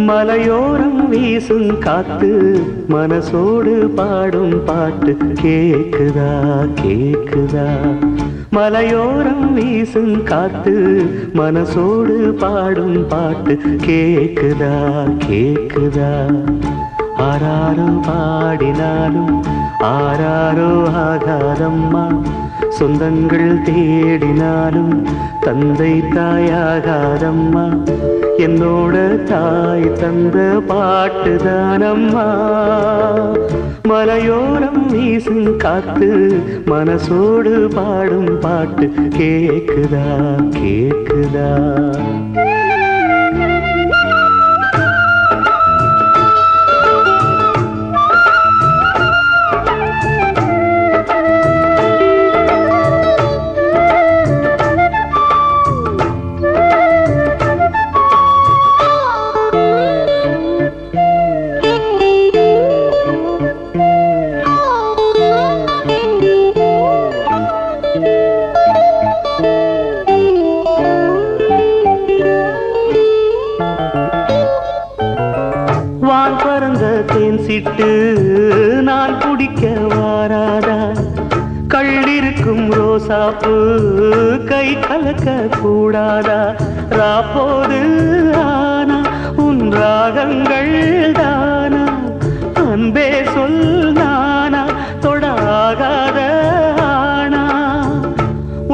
மலையோரம் வீசும் காத்து மனசோடு பாடும் பாட்டு கேக்குதா கேக்குதா. மலையோரம் வீசும் காத்து மனசோடு பாடும் பாட்டு கேக்குதா கேக்குதா. ஆராரோ பாடினாலும் ஆராரோ ஆகாதம்மா, சொந்தங்கள் தேடினாலும் தந்தை தாயாகாதம்மா. என்னோட தாய் தந்த பாட்டுதானம்மா. மலையோரம் வீசும் காத்து மனசோடு பாடும் பாட்டு கேக்குதா கேக்குதா. வான் பறந்த தேன் சிட்டு நான் குடிக்க வாராதா. கள்ளிருக்கும் ரோசாப்பு கை கலக்க கூடாதா. ராப்போது ஆனா உன் ராகங்கள் தானா, அன்பே சொல் நானா தொடாகாத ஆனா.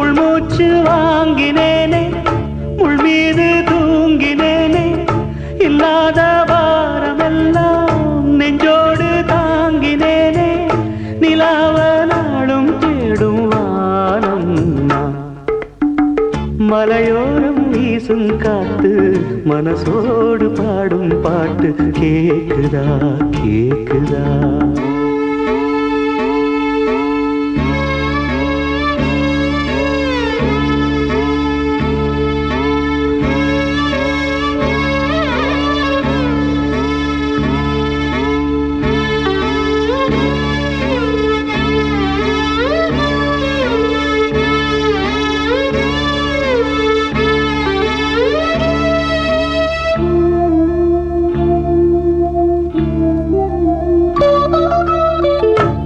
உள்மூச்சு வாங்கினேனே உள் மீது தூங்கினேனே, இல்லாத வாரமெல்லாம் நெஞ்சோடு தாங்கினேனே. நிலாவ நாளும் தேடும் வானம் நான். மலையோரம் வீசும் காத்து மனசோடு பாடும் பாட்டு கேக்குதா கேக்குதா.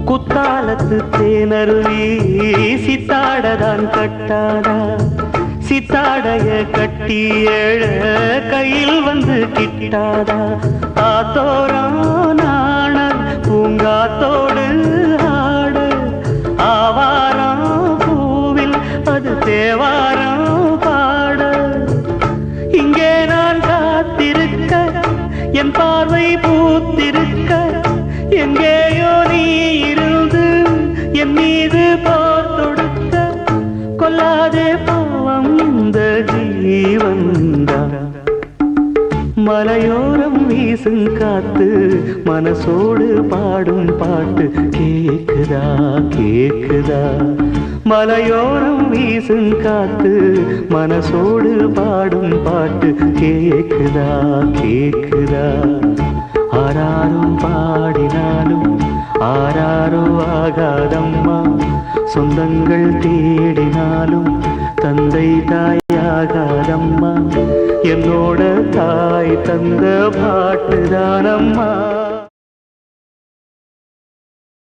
குத்தாலத்து தேனருவி சித்தாடதான் கட்டாதா. சித்தாடைய கட்டி ஏழ கையில் வந்து கிட்டாதா. ஆத்தோரம் நாண பூங்காத்தோடு ஆட, ஆவாரம் பூவில் அது தேவாரம் பாட. இங்கே நான் காத்திருக்க என் பார்வை பூத்திருக்க, எங்கேயோ நீ இருந்து என் மீது போர் தொடுக்க. கொல்லாதே பாவம் இந்த ஜீவன்தான். மலையோரம் வீசும் காத்து மனசோடு பாடும் பாட்டு கேக்குதா கேக்குதா. மலையோரம் வீசும் காத்து மனசோடு பாடும் பாட்டு கேக்குதா கேக்குதா. ஆராரும் பாடினாலும் ஆராரோ ஆகாதம்மா, சொந்தங்கள் தேடினாலும் தந்தை தாயாகாதம்மா. என்னோட தாய் தந்த பாட்டுதானம்மா.